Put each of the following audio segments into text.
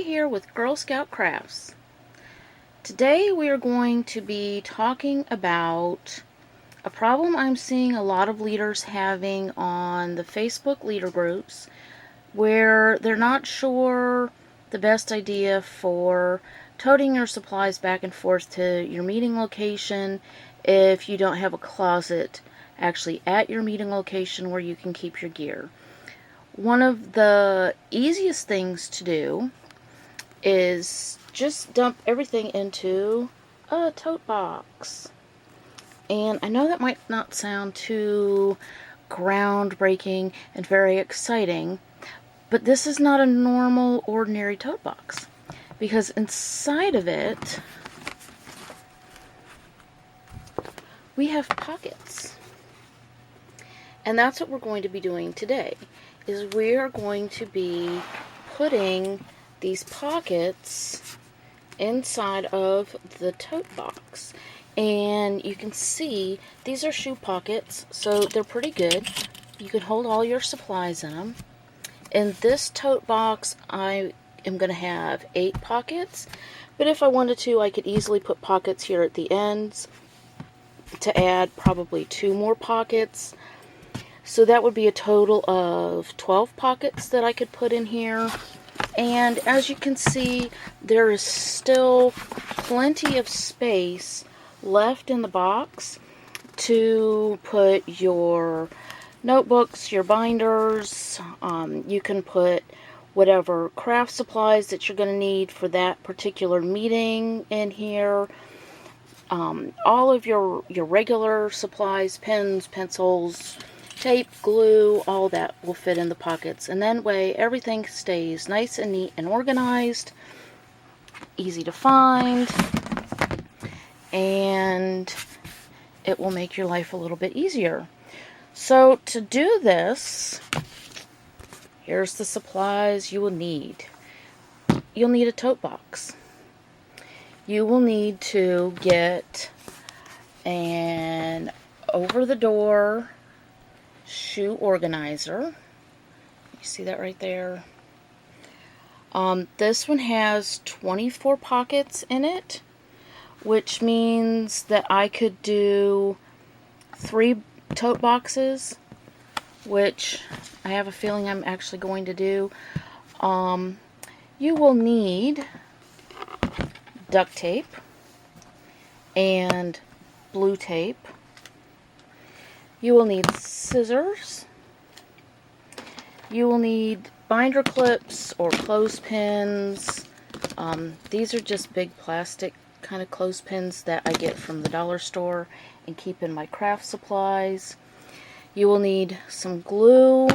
Tote here with Girl Scout Crafts. Today we are going to be talking about a problem I'm seeing a lot of leaders having on the Facebook leader groups, where they're not sure the best idea for toting your supplies back and forth to your meeting location if you don't have a closet actually at your meeting location where you can keep your gear. One of the easiest things to do is just dump everything into a tote box. And I know that might not sound too groundbreaking and very exciting, but this is not a normal, ordinary tote box, because inside of it we have pockets. And that's what we're going to be doing today, is we are going to be putting these pockets inside of the tote box. And you can see these are shoe pockets, so they're pretty good. You can hold all your supplies in them. In this tote box, I am going to have 8 pockets, but if I wanted to, I could easily put pockets here at the ends to add probably 2 more pockets. So that would be a total of 12 pockets that I could put in here. And as you can see, there is still plenty of space left in the box to put your notebooks, your binders. You can put whatever craft supplies that you're going to need for that particular meeting in here. All of your regular supplies, pens, pencils, tape, glue, all that will fit in the pockets. And that way everything stays nice and neat and organized, easy to find, and it will make your life a little bit easier. So to do this, here's the supplies you will need. You'll need a tote box. You will need to get an over-the-door shoe organizer. You see that right there? This one has 24 pockets in it, which means that I could do 3 tote boxes, which I have a feeling I'm actually going to do. You will need duct tape and blue tape. You will need scissors. You will need binder clips or clothespins. These are just big plastic kind of clothespins that I get from the dollar store and keep in my craft supplies. You will need some glue.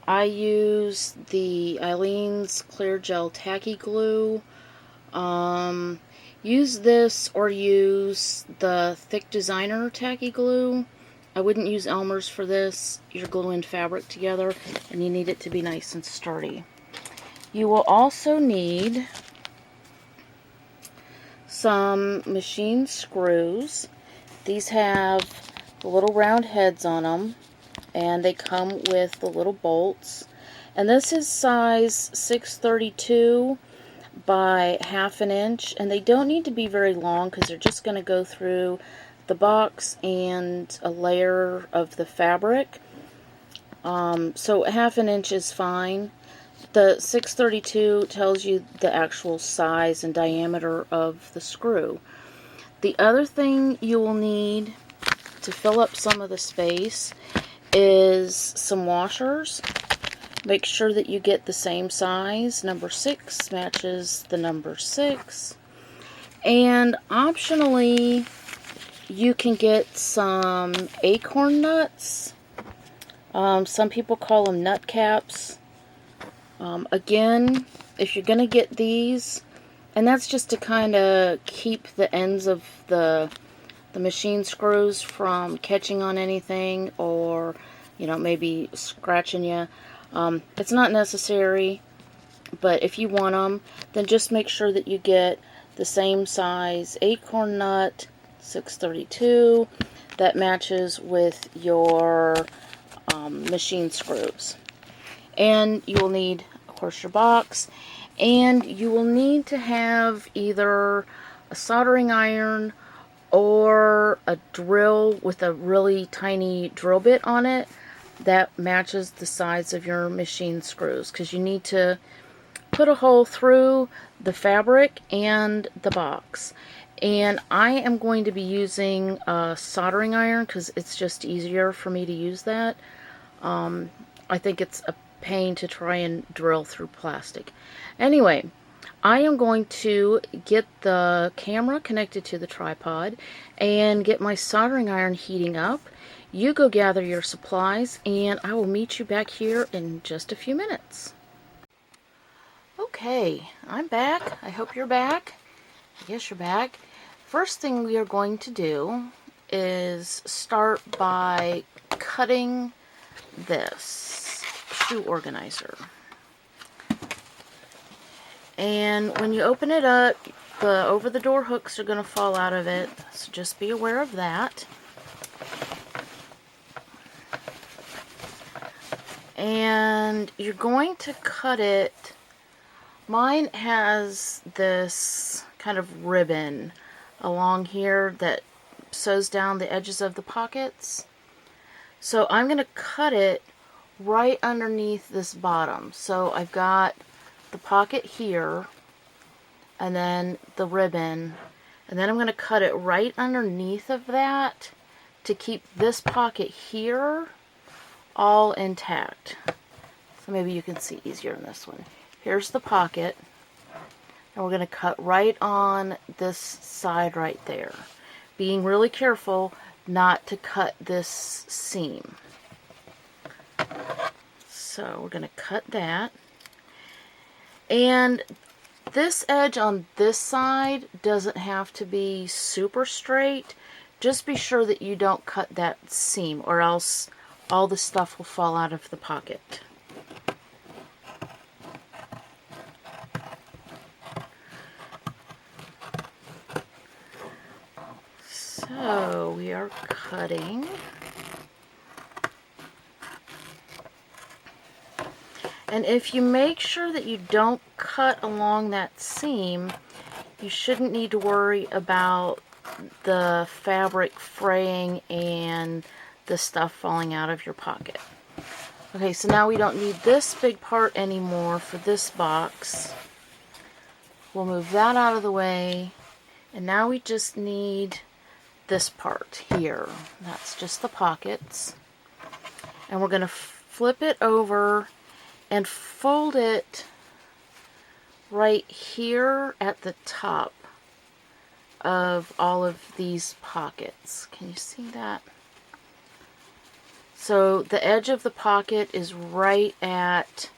I use the Eileen's Clear Gel Tacky Glue. Use this or use the Thick Designer Tacky Glue. I wouldn't use Elmer's for this. You're gluing fabric together and you need it to be nice and sturdy. You will also need some machine screws. These have the little round heads on them, and they come with the little bolts. And this is size 632 by 1/2 inch, and they don't need to be very long because they're just going to go through the box and a layer of the fabric. So 1/2 inch is fine. The 632 tells you the actual size and diameter of the screw. The other thing you will need to fill up some of the space is some washers. Make sure that you get the same size. Number 6 matches the number 6. And optionally, you can get some acorn nuts. Some people call them nut caps. Again, if you're going to get these, and that's just to kind of keep the ends of the machine screws from catching on anything or, maybe scratching you. It's not necessary, but if you want them, then just make sure that you get the same size acorn nut, 632, that matches with your machine screws. And you will need, of course, your box. And you will need to have either a soldering iron or a drill with a really tiny drill bit on it that matches the size of your machine screws, because you need to put a hole through the fabric and the box. And I am going to be using a soldering iron because it's just easier for me to use that. I think it's a pain to try and drill through plastic. Anyway, I am going to get the camera connected to the tripod and get my soldering iron heating up. You go gather your supplies, and I will meet you back here in just a few minutes. Okay, I'm back. I hope you're back. I guess you're back. First thing we are going to do is start by cutting this shoe organizer. And when you open it up, the over-the-door hooks are going to fall out of it, so just be aware of that. And you're going to cut it. Mine has this kind of ribbon along here that sews down the edges of the pockets. So I'm going to cut it right underneath this bottom. So I've got the pocket here, and then the ribbon, and then I'm going to cut it right underneath of that to keep this pocket here all intact. So maybe you can see easier in this one. Here's the pocket, and we're going to cut right on this side right there, being really careful not to cut this seam. So we're going to cut that. And this edge on this side doesn't have to be super straight. Just be sure that you don't cut that seam, or else all the stuff will fall out of the pocket. So we are cutting. And if you make sure that you don't cut along that seam, you shouldn't need to worry about the fabric fraying and the stuff falling out of your pocket. Okay, so now we don't need this big part anymore for this box. We'll move that out of the way, and now we just need this part here. That's just the pockets. And we're going to flip it over and fold it right here at the top of all of these pockets. Can you see that? So the edge of the pocket is right at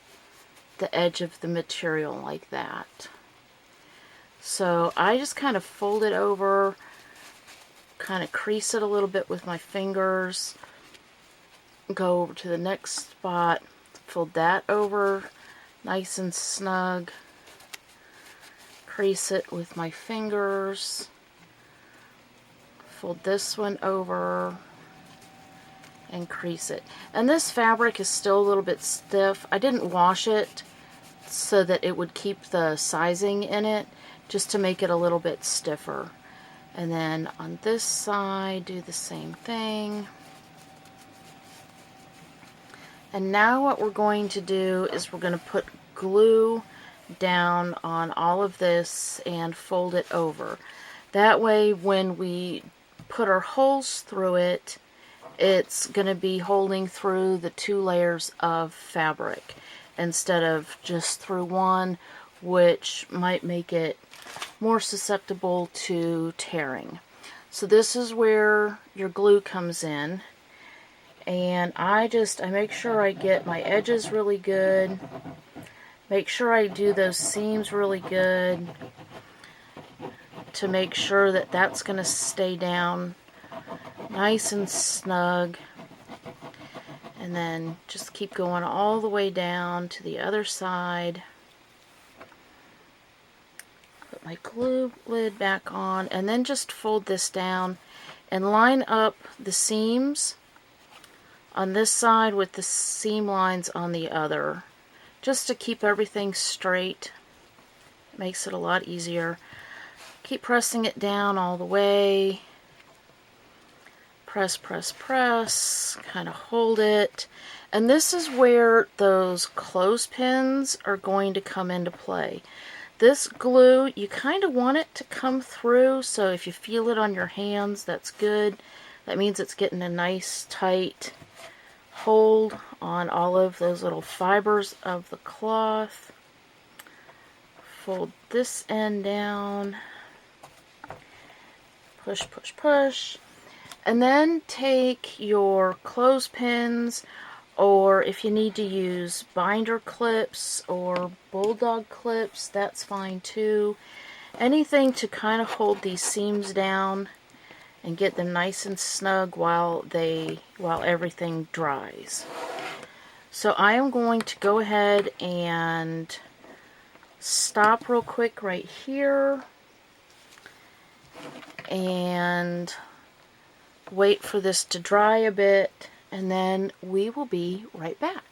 the edge of the material like that. So I just kind of fold it over, kind of crease it a little bit with my fingers, go over to the next spot, fold that over nice and snug, crease it with my fingers, fold this one over, and crease it. And this fabric is still a little bit stiff. I didn't wash it so that it would keep the sizing in it, just to make it a little bit stiffer. And then on this side, do the same thing. And now what we're going to do is we're going to put glue down on all of this and fold it over. That way when we put our holes through it, it's going to be holding through the 2 layers of fabric instead of just through one, which might make it more susceptible to tearing. So this is where your glue comes in. And I make sure I get my edges really good. Make sure I do those seams really good to make sure that that's going to stay down nice and snug. And then just keep going all the way down to the other side. Put my glue lid back on, and then just fold this down and line up the seams on this side with the seam lines on the other, just to keep everything straight. makes it a lot easier. Keep pressing it down all the way. Press, press, press. Kind of hold it. And this is where those clothespins are going to come into play. This glue, you kind of want it to come through, so if you feel it on your hands, that's good. That means it's getting a nice tight hold on all of those little fibers of the cloth. Fold this end down. Push, push, push. And then take your clothespins, or if you need to use binder clips or bulldog clips, that's fine too. Anything to kind of hold these seams down and get them nice and snug while everything dries. So I am going to go ahead and stop real quick right here and wait for this to dry a bit, and then we will be right back.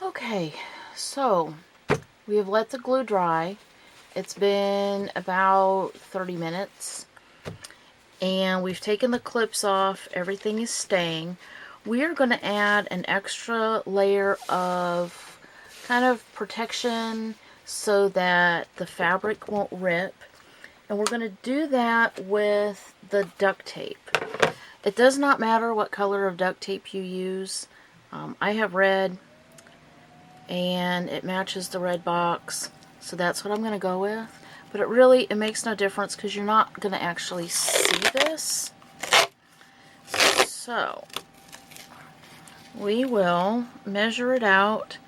Okay, so we have let the glue dry. It's been about 30 minutes, and we've taken the clips off. Everything is staying. We are going to add an extra layer of kind of protection so that the fabric won't rip. And we're going to do that with the duct tape. It does not matter what color of duct tape you use. I have red, and it matches the red box, so that's what I'm going to go with. But it makes no difference because you're not going to actually see this. So we will measure it out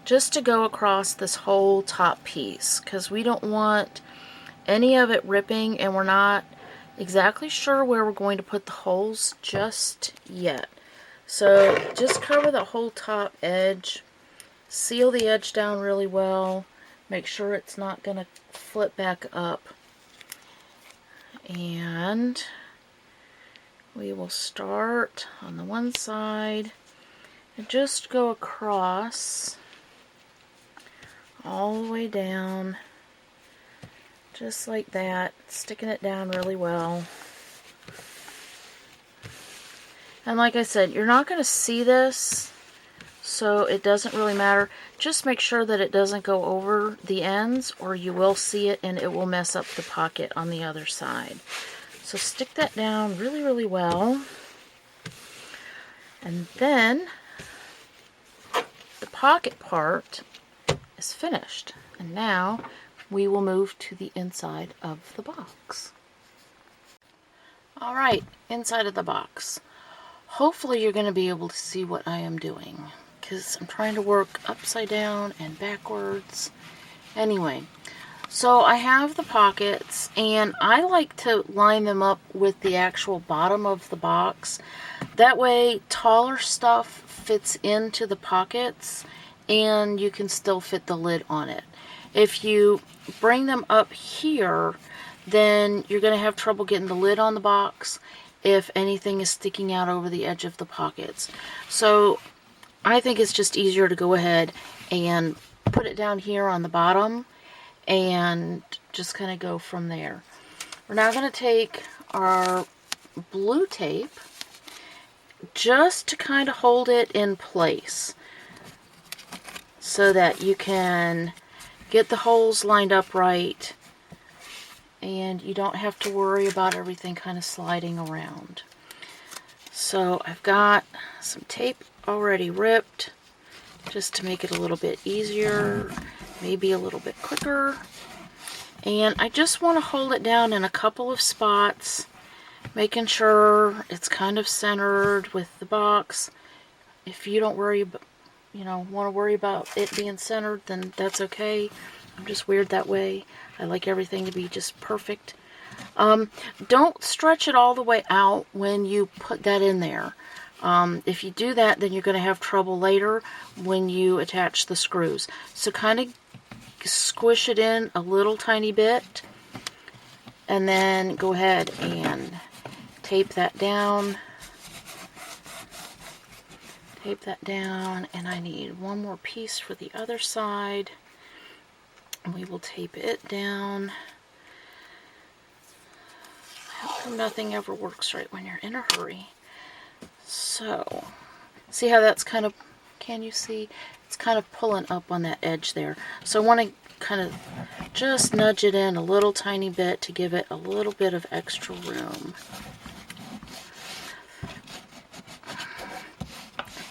just to go across this whole top piece, because we don't want any of it ripping, and we're not exactly sure where we're going to put the holes just yet. So just cover the whole top edge, seal the edge down really well, make sure it's not going to flip back up, and we will start on the one side and just go across all the way down, just like that, sticking it down really well. And like I said, you're not going to see this, so it doesn't really matter. Just make sure that it doesn't go over the ends, or you will see it and it will mess up the pocket on the other side. So stick that down really, really well. And then the pocket part is finished. And now we will move to the inside of the box. Alright, inside of the box. Hopefully you're going to be able to see what I am doing, because I'm trying to work upside down and backwards. Anyway, so I have the pockets, and I like to line them up with the actual bottom of the box. That way taller stuff fits into the pockets and you can still fit the lid on it. If you bring them up here, then you're going to have trouble getting the lid on the box if anything is sticking out over the edge of the pockets. So I think it's just easier to go ahead and put it down here on the bottom and just kind of go from there. We're now going to take our blue tape just to kind of hold it in place so that you can get the holes lined up right and you don't have to worry about everything kind of sliding around. So I've got some tape already ripped just to make it a little bit easier, maybe a little bit quicker. And I just want to hold it down in a couple of spots, making sure it's kind of centered with the box. If you don't worry about, want to worry about it being centered, then that's okay. I'm just weird that way. I like everything to be just perfect. Don't stretch it all the way out when you put that in there. If you do that, then you're going to have trouble later when you attach the screws. So kind of squish it in a little tiny bit, and then go ahead and tape that down. Tape that down, and I need one more piece for the other side. We will tape it down. How come nothing ever works right when you're in a hurry? So, see how that's kind of, can you see? It's kind of pulling up on that edge there. So I want to kind of just nudge it in a little tiny bit to give it a little bit of extra room.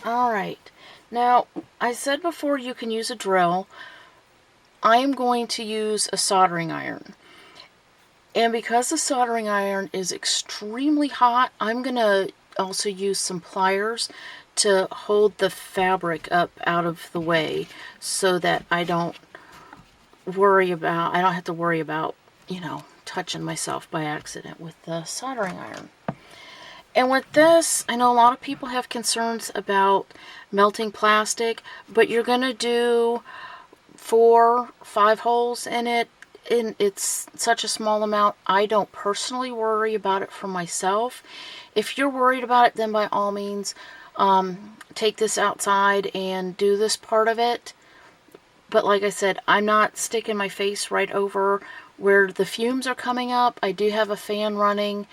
Alright, now I said before you can use a drill. I am going to use a soldering iron. And because the soldering iron is extremely hot, I'm going to also use some pliers to hold the fabric up out of the way so that I don't have to worry about, you know, touching myself by accident with the soldering iron. And with this, I know a lot of people have concerns about melting plastic, but you're going to do 4, 5 holes in it, and it's such a small amount. I don't personally worry about it for myself. If you're worried about it, then by all means, take this outside and do this part of it. But like I said, I'm not sticking my face right over where the fumes are coming up. I do have a fan running.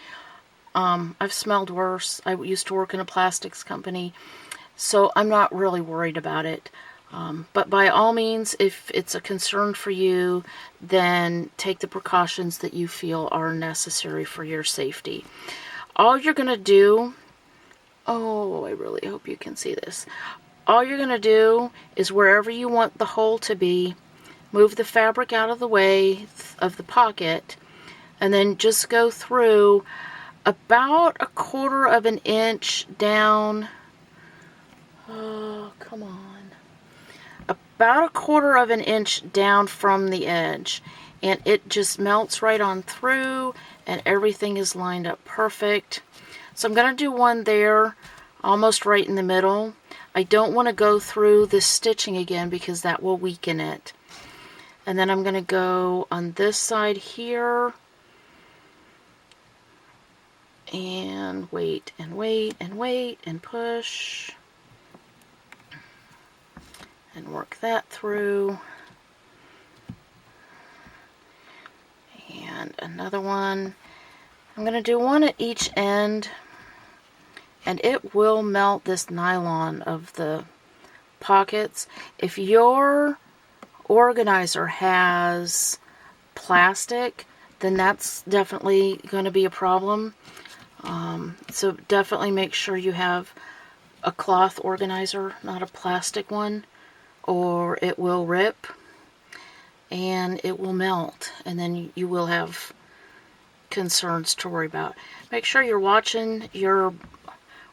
I've smelled worse. I used to work in a plastics company, so I'm not really worried about it. But by all means, if it's a concern for you, then take the precautions that you feel are necessary for your safety. All you're going to do, oh, I really hope you can see this. All you're going to do is wherever you want the hole to be, move the fabric out of the way of the pocket, and then just go through about 1/4 of an inch down. Oh, come on. About 1/4 of an inch down from the edge, and it just melts right on through, and everything is lined up perfect. So I'm going to do one there, almost right in the middle. I don't want to go through this stitching again because that will weaken it. And then I'm going to go on this side here, and wait, and wait, and wait, and push. And work that through. And another one. I'm going to do one at each end, and it will melt this nylon of the pockets. If your organizer has plastic, then that's definitely going to be a problem. So definitely make sure you have a cloth organizer, not a plastic one, or it will rip and it will melt, and then you will have concerns to worry about. Make sure you're watching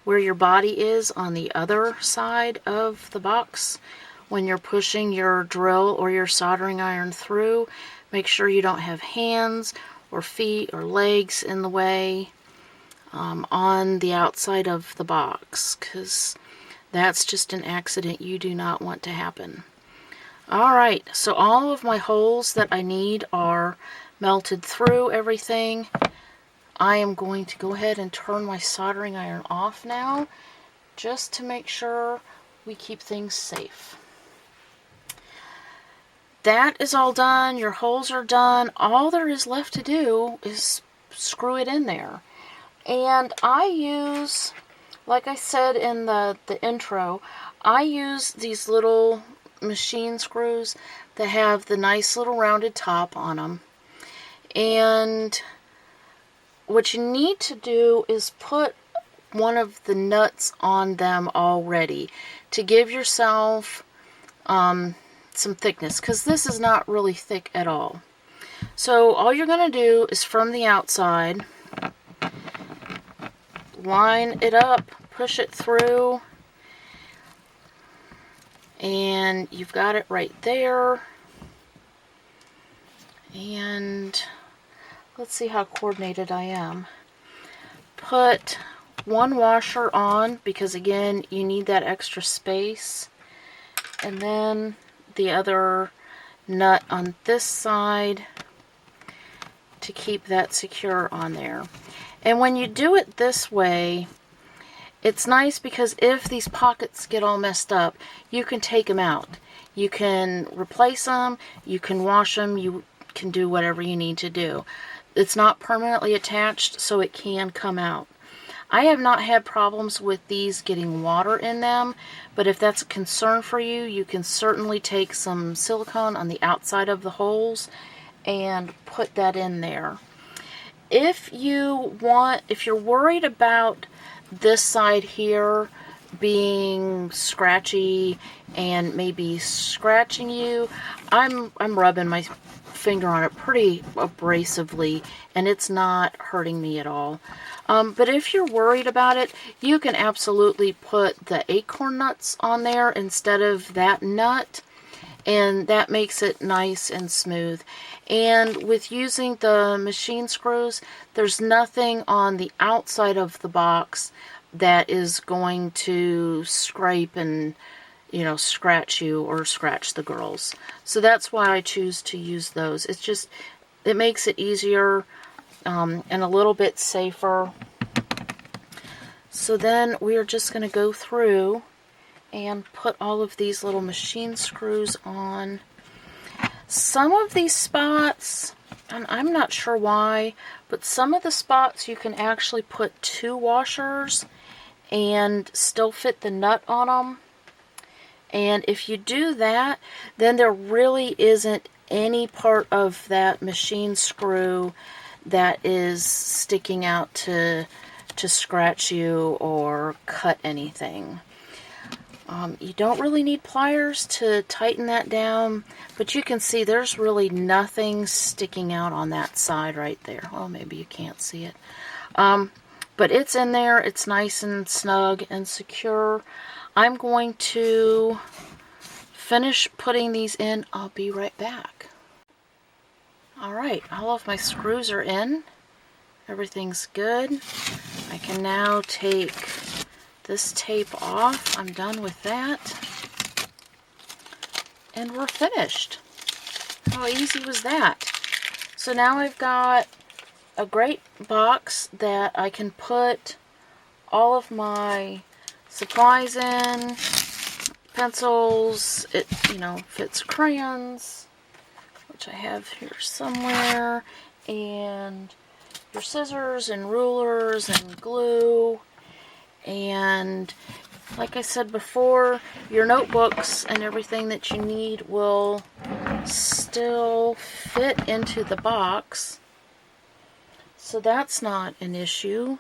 where your body is on the other side of the box when you're pushing your drill or your soldering iron through. Make sure you don't have hands or feet or legs in the way on the outside of the box, because that's just an accident you do not want to happen. Alright, so all of my holes that I need are melted through everything. I am going to go ahead and turn my soldering iron off now, just to make sure we keep things safe. That is all done. Your holes are done. All there is left to do is screw it in there. And I use, like I said in the intro, I use these little machine screws that have the nice little rounded top on them. And what you need to do is put one of the nuts on them already to give yourself some thickness, because this is not really thick at all. So all you're going to do is from the outside, line it up, push it through, and you've got it right there. And let's see how coordinated I am. Put one washer on, because again, you need that extra space, and then the other nut on this side to keep that secure on there. And when you do it this way, it's nice because if these pockets get all messed up, you can take them out. You can replace them, you can wash them, you can do whatever you need to do. It's not permanently attached, so it can come out. I have not had problems with these getting water in them, but if that's a concern for you, you can certainly take some silicone on the outside of the holes and put that in there. If you're worried about this side here being scratchy and maybe scratching you, I'm rubbing my finger on it pretty abrasively, and it's not hurting me at all. But if you're worried about it, you can absolutely put the acorn nuts on there instead of that nut, and that makes it nice and smooth. And with using the machine screws, there's nothing on the outside of the box that is going to scrape and, you know, scratch you or scratch the girls. So that's why I choose to use those. It makes it easier and a little bit safer. So then we are just going to go through and put all of these little machine screws on. Some of these spots, and I'm not sure why, but some of the spots you can actually put 2 washers and still fit the nut on them. And if you do that, then there really isn't any part of that machine screw that is sticking out to scratch you or cut anything. You don't really need pliers to tighten that down, but you can see there's really nothing sticking out on that side right there. Well, maybe you can't see it. But it's in there. It's nice and snug and secure. I'm going to finish putting these in. I'll be right back. Alright, all of my screws are in. Everything's good. I can now take this tape off. I'm done with that. And we're finished. How easy was that? So now I've got a great box that I can put all of my supplies in, pencils, it, you know, fits crayons, which I have here somewhere, and your scissors and rulers and glue, and like I said before, your notebooks and everything that you need will still fit into the box, so that's not an issue.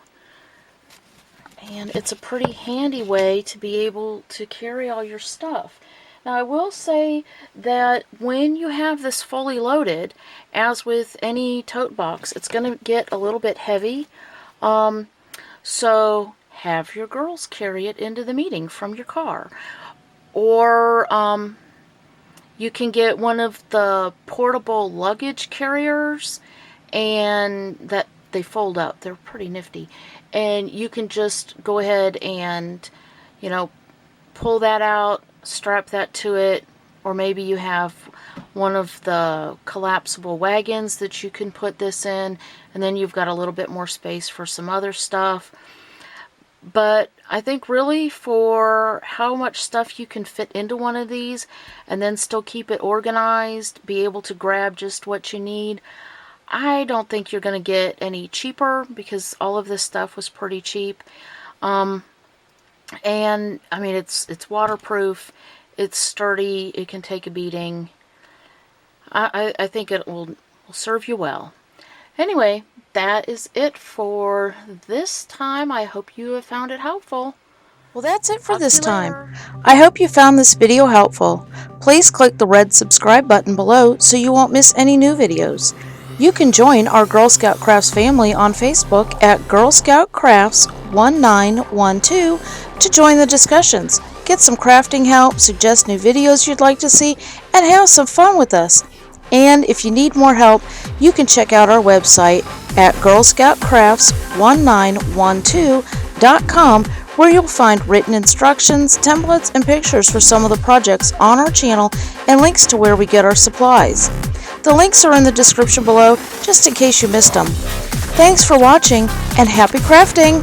And it's a pretty handy way to be able to carry all your stuff. Now I will say that when you have this fully loaded, as with any tote box, it's going to get a little bit heavy. So have your girls carry it into the meeting from your car. Or you can get one of the portable luggage carriers, and that they fold up. They're pretty nifty. And you can just go ahead and, you know, pull that out, strap that to it, or maybe you have one of the collapsible wagons that you can put this in, and then you've got a little bit more space for some other stuff. But I think really for how much stuff you can fit into one of these and then still keep it organized, be able to grab just what you need, I don't think you're going to get any cheaper, because all of this stuff was pretty cheap. And I mean, it's waterproof, it's sturdy, it can take a beating. I think it will serve you well. Anyway, that is it for this time. I hope you have found it helpful. Well, that's it for this time. I hope you found this video helpful. Please click the red subscribe button below so you won't miss any new videos. You can join our Girl Scout Crafts family on Facebook at Girl Scout Crafts 1912 to join the discussions, get some crafting help, suggest new videos you'd like to see, and have some fun with us. And if you need more help, you can check out our website at girlscoutcrafts1912.com, where you'll find written instructions, templates, and pictures for some of the projects on our channel, and links to where we get our supplies. The links are in the description below, just in case you missed them. Thanks for watching, and happy crafting!